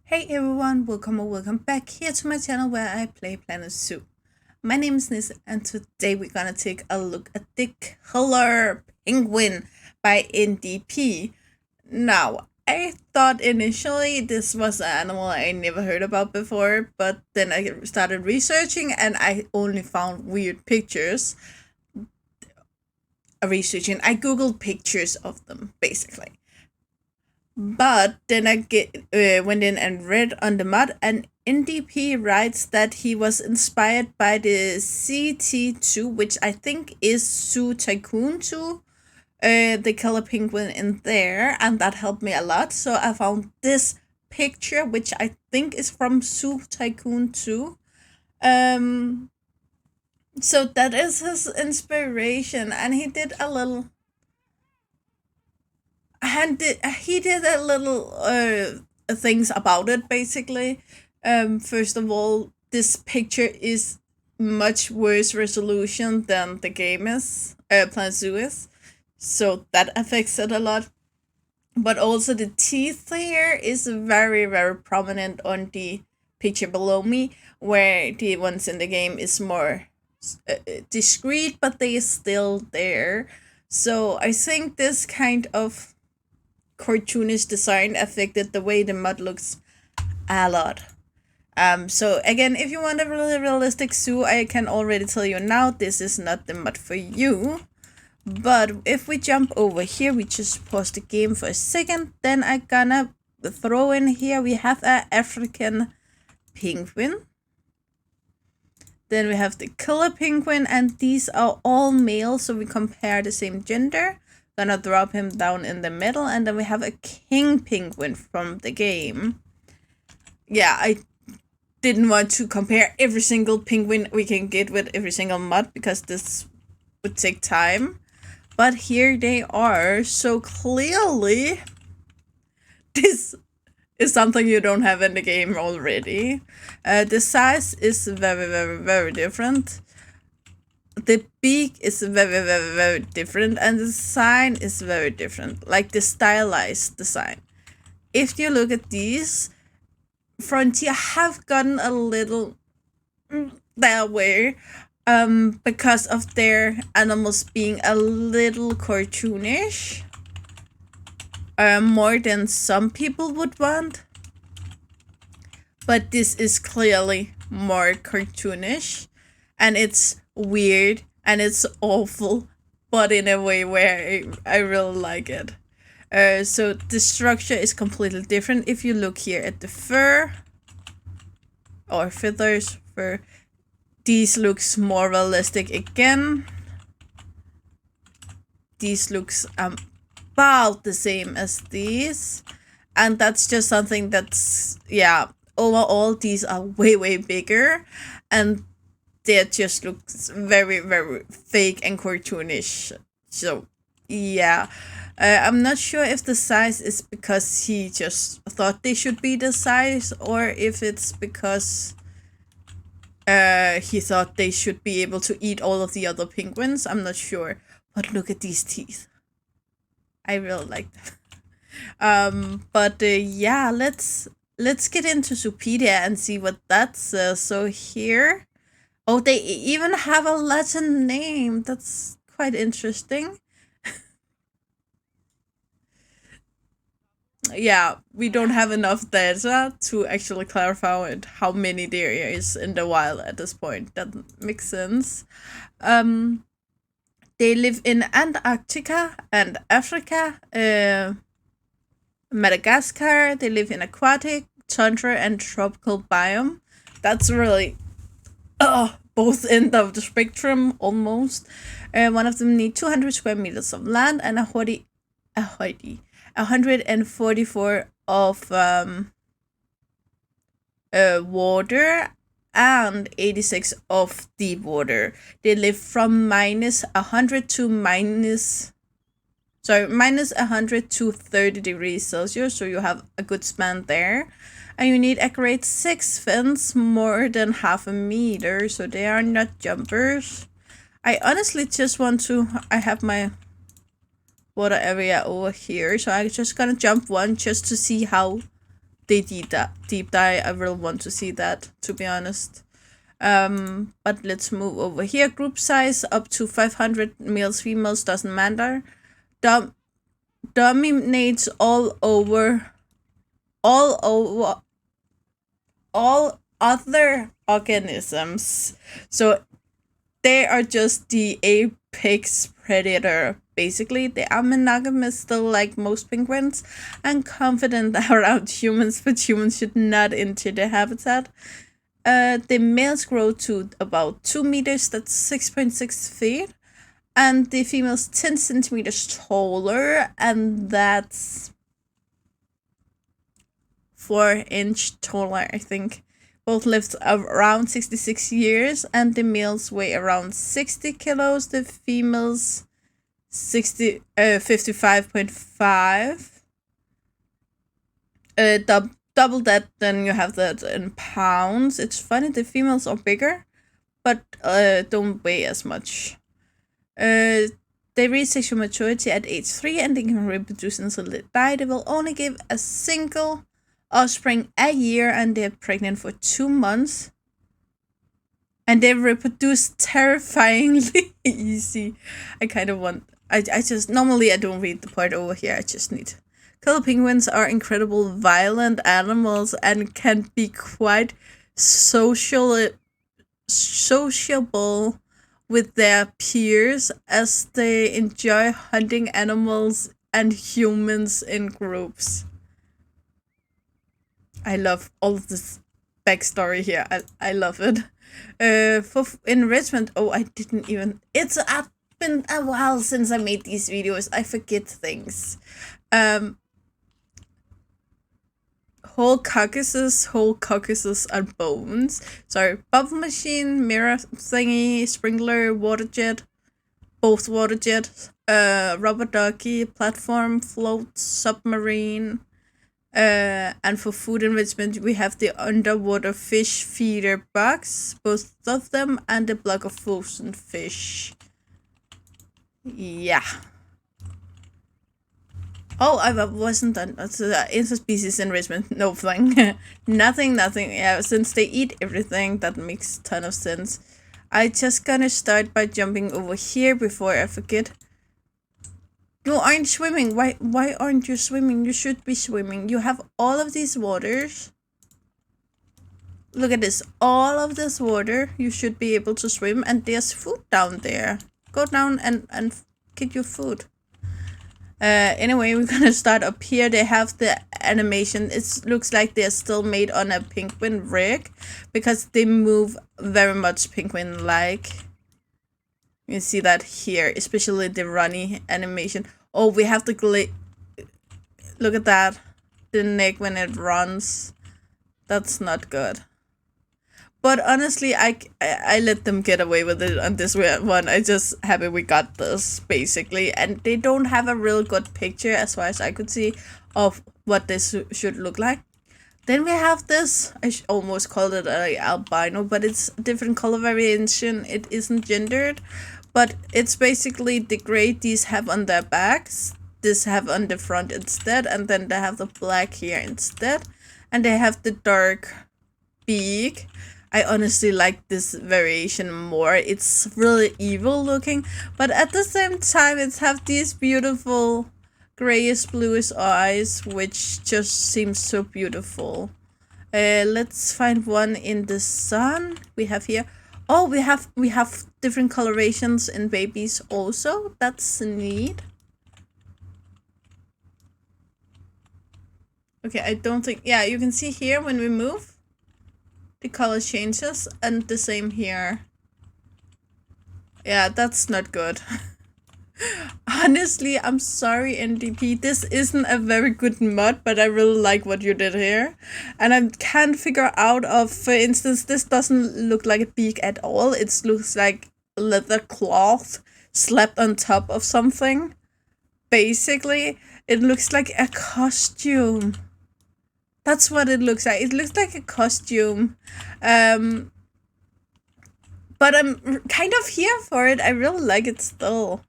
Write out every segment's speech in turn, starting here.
Hey everyone, welcome or welcome back here to my channel where I play Planet Zoo. My name is Nis and today we're gonna take a look at the Killer Penguin by NDP. Now, I thought initially this was an animal I never heard about before, but then I started researching and I only found weird pictures. I googled pictures of them basically. But then went in and read on the mod, and NDP writes that he was inspired by the CT2, which I think is Zoo Tycoon 2, the Killer Penguin in there, and that helped me a lot. So I found this picture, which I think is from Zoo Tycoon 2. So that is his inspiration, and he did a little things about it basically. First of all, this picture is much worse resolution than the game is, Planet Zoo is, so that affects it a lot. But also the teeth here is very prominent on the picture below me, where the ones in the game is more discreet, but they are still there. So I think this kind of cartoonish design affected the way the mud looks a lot. So again, if you want a really realistic zoo, I can already tell you now this is not the mud for you. But if we jump over here, we just pause the game for a second, then I gonna throw in here, we have an African penguin. Then we have the killer penguin, and these are all male, so we compare the same gender. Gonna drop him down in the middle, and then we have a king penguin from the game. Yeah, I didn't want to compare every single penguin we can get with every single mod because this would take time. But here they are, so clearly this is something you don't have in the game already. The size is very different. The beak is very different, and the design is very different, like the stylized design. If you look at these, Frontier have gotten a little that way because of their animals being a little cartoonish, more than some people would want. But this is clearly more cartoonish, and it's weird and it's awful, but in a way where I really like it. So the structure is completely different. If you look here at the fur or feathers, these looks more realistic again. These looks about the same as these, and that's just something that's, yeah, overall these are way bigger, and that just looks very fake and cartoonish. So yeah, I'm not sure if the size is because he just thought they should be the size, or if it's because he thought they should be able to eat all of the other penguins. I'm not sure, but look at these teeth. I really like them. But yeah, let's get into Zoopedia and see what that says. So here, oh, they even have a Latin name. That's quite interesting. Yeah, we don't have enough data to actually clarify how many there is in the wild at this point. That makes sense. They live in Antarctica and Africa, Madagascar. They live in aquatic, tundra, and tropical biome. That's really both end of the spectrum almost. One of them need 200 square meters of land and 144 of water and 86 of deep water. They live from -100 to minus 100 to 30 degrees Celsius, so you have a good span there. And you need accurate 6 fins, more than half a meter, so they are not jumpers. I honestly just want to, I have my water area over here, so I'm just gonna jump one just to see how they deep dive. I really want to see that, to be honest. But let's move over here. Group size up to 500 males, females, doesn't matter. Dominates all other organisms. So they are just the apex predator. Basically, they are monogamous still, like most penguins, and confident around humans, but humans should not enter their habitat. The males grow to about 2 meters, that's 6.6 feet, and the females 10 centimeters taller, and that's 4-inch taller, I think. Both live around 66 years, and the males weigh around 60 kilos. The females 55.5. Double that, then you have that in pounds. It's funny, the females are bigger, but don't weigh as much. They reach sexual maturity at age 3, and they can reproduce until they die. They will only give a single offspring a year, and they're pregnant for 2 months. And they reproduce terrifyingly easy. I kind of want... I just... Normally, I don't read the part over here. I just need... Killer penguins are incredible violent animals and can be quite sociable with their peers, as they enjoy hunting animals and humans in groups. I love all of this backstory here. I love it. For enrichment, I didn't even... It's been a while since I made these videos. I forget things. Whole carcasses and bones. Sorry, bubble machine, mirror thingy, sprinkler, water jet, both water jet, rubber ducky, platform, float, submarine. And for food enrichment, we have the underwater fish feeder box, both of them, and the block of frozen fish. Yeah. Oh, I wasn't done. It's interspecies enrichment. No thing. Nothing. Yeah, since they eat everything, that makes a ton of sense. I just gonna start by jumping over here before I forget. You aren't swimming. Why aren't you swimming? You should be swimming. You have all of these waters. Look at this. All of this water. You should be able to swim, and there's food down there. Go down and get your food. Anyway, we're gonna start up here. They have the animation. It looks like they're still made on a penguin rig, because they move very much penguin-like. You see that here, especially the runny animation. Oh, we have the look at that. The neck when it runs. That's not good. But honestly, I let them get away with it on this one. I'm just happy we got this, basically. And they don't have a real good picture, as far as I could see, of what this should look like. Then we have this. I almost called it an albino, but it's a different color variation. It isn't gendered. But it's basically the gray these have on their backs. This have on the front instead. And then they have the black here instead. And they have the dark beak. I honestly like this variation more. It's really evil looking, but at the same time it have these beautiful grayish bluish eyes, which just seems so beautiful. Let's find one in the sun. We have here. Oh, we have different colorations in babies also. That's neat. Okay, I don't think... Yeah, you can see here when we move. The color changes, and the same here. Yeah, that's not good. Honestly, I'm sorry, NDP. This isn't a very good mod, but I really like what you did here. And I can't figure out of, for instance, this doesn't look like a beak at all. It looks like leather cloth slapped on top of something. Basically, it looks like a costume. That's what it looks like. It looks like a costume. But I'm kind of here for it. I really like it still.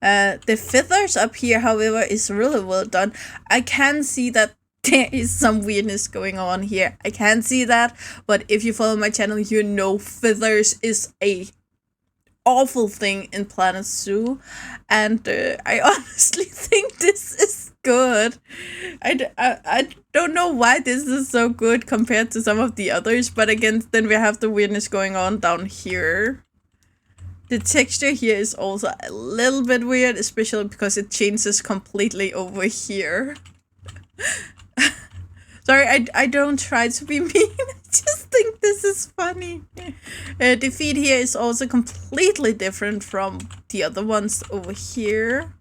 The feathers up here, however, is really well done. I can see that there is some weirdness going on here. I can't see that, but if you follow my channel, you know feathers is a awful thing in Planet Zoo, and I honestly think this is good. I don't know why this is so good compared to some of the others, but again, then we have the weirdness going on down here. The texture here is also a little bit weird, especially because it changes completely over here. Sorry, I don't try to be mean. I just think this is funny. The feed here is also completely different from the other ones over here.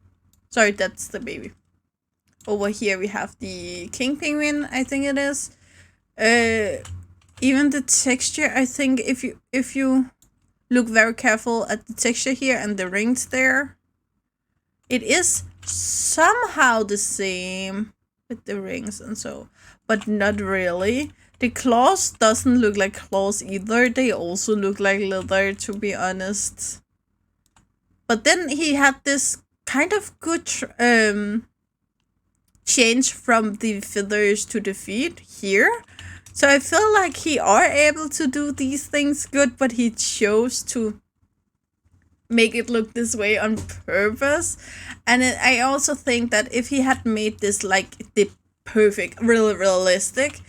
Sorry, that's the baby. Over here we have the king penguin, I think it is. Even the texture, I think if you look very careful at the texture here and the rings there, it is somehow the same with the rings and so, but not really. The claws doesn't look like claws either. They also look like leather, to be honest. But then he had this kind of good change from the feathers to the feet here. So I feel like he are able to do these things good, but he chose to make it look this way on purpose. And I also think that if he had made this like the perfect, really realistic,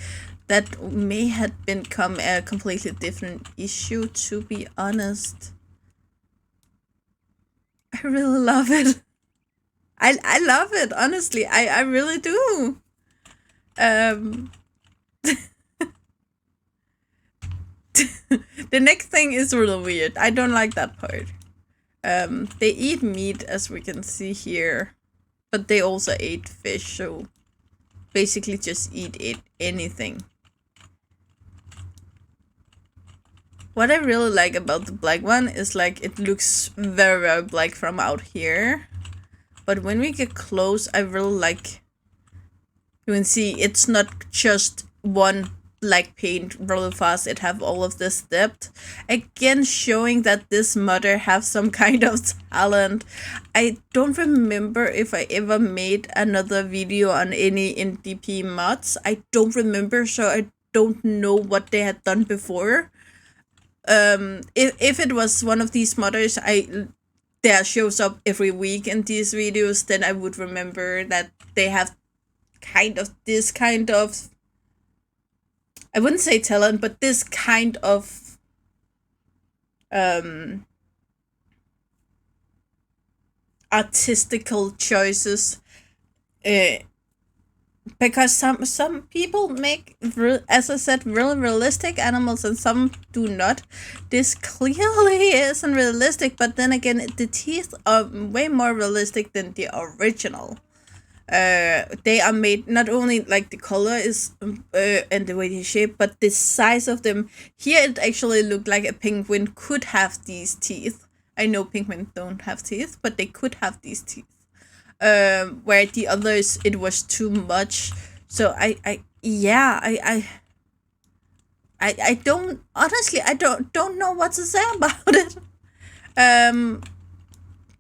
that may have become a completely different issue, to be honest. I really love it. I love it, honestly. I really do. The next thing is really weird. I don't like that part. They eat meat, as we can see here, but they also ate fish, so basically just eat anything. What I really like about the black one is like it looks very, very black from out here, but when we get close, I really like, you can see it's not just one black paint really fast. It have all of this depth, again showing that this mother have some kind of talent. I don't remember if I ever made another video on any NDP mods. I don't remember, so I don't know what they had done before. If it was one of these modders that shows up every week in these videos, then I would remember that they have kind of this kind of, I wouldn't say talent, but this kind of artistical choices. Because some people make, as I said, really realistic animals and some do not. This clearly isn't realistic, but then again, the teeth are way more realistic than the original. They are made, not only like the color is and the way they shape, but the size of them. Here it actually looked like a penguin could have these teeth. I know penguins don't have teeth, but they could have these teeth. Where the others it was too much. So I don't, honestly, I don't know what to say about it.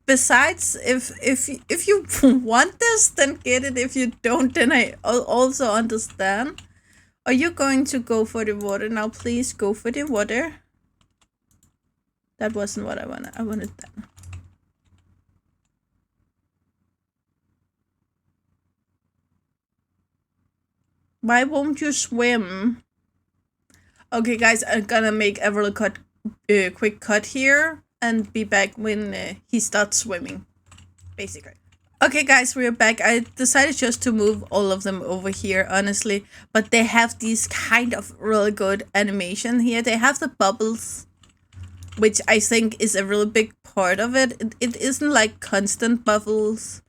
Besides, if you want this, then get it. If you don't, then I also understand. Are you going to go for the water now? Please go for the water. That wasn't what I wanted. I wanted that. Why won't you swim? Okay, guys, I'm gonna make a really quick cut here and be back when he starts swimming, basically. Okay, guys, we're back. I decided just to move all of them over here, honestly, but they have these kind of really good animation here. They have the bubbles, which I think is a really big part of it. It isn't like constant bubbles.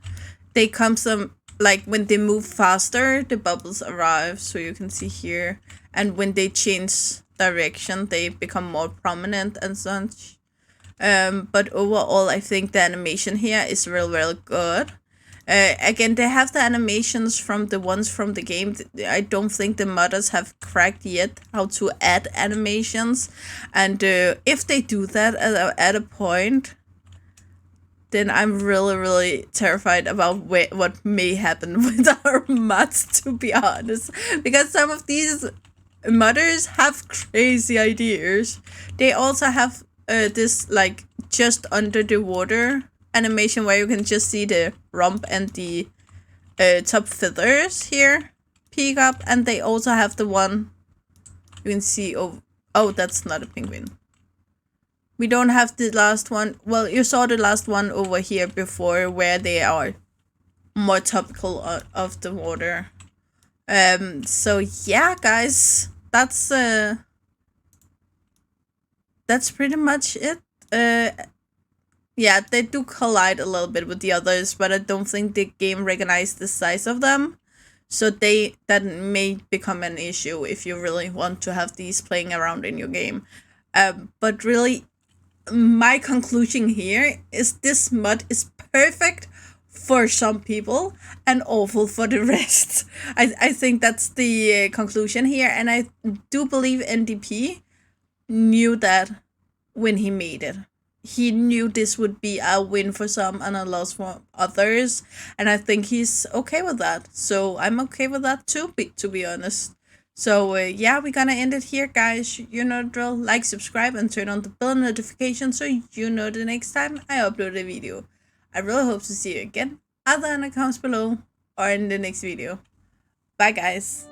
They come some, like when they move faster, the bubbles arrive, so you can see here. And when they change direction, they become more prominent and such. But overall, I think the animation here is real good. Again, they have the animations from the ones from the game. I don't think the modders have cracked yet how to add animations. And if they do that at a point, then I'm really terrified about what may happen with our mods, to be honest. Because some of these modders have crazy ideas. They also have this like just under the water animation where you can just see the rump and the top feathers here peek up, and they also have the one you can see. Oh, that's not a penguin. We don't have the last one. Well, you saw the last one over here before where they are more topical of the water. So yeah, guys, that's pretty much it. Yeah, they do collide a little bit with the others, but I don't think the game recognized the size of them. So that may become an issue if you really want to have these playing around in your game. But really, my conclusion here is this mod is perfect for some people and awful for the rest. I think that's the conclusion here, and I do believe NDP knew that when he made it. He knew this would be a win for some and a loss for others, and I think he's okay with that. So I'm okay with that too, to be honest. So yeah, we're gonna end it here, guys. You know the drill. Like, subscribe, and turn on the bell notification so you know the next time I upload a video. I really hope to see you again, either in the comments below or in the next video. Bye, guys.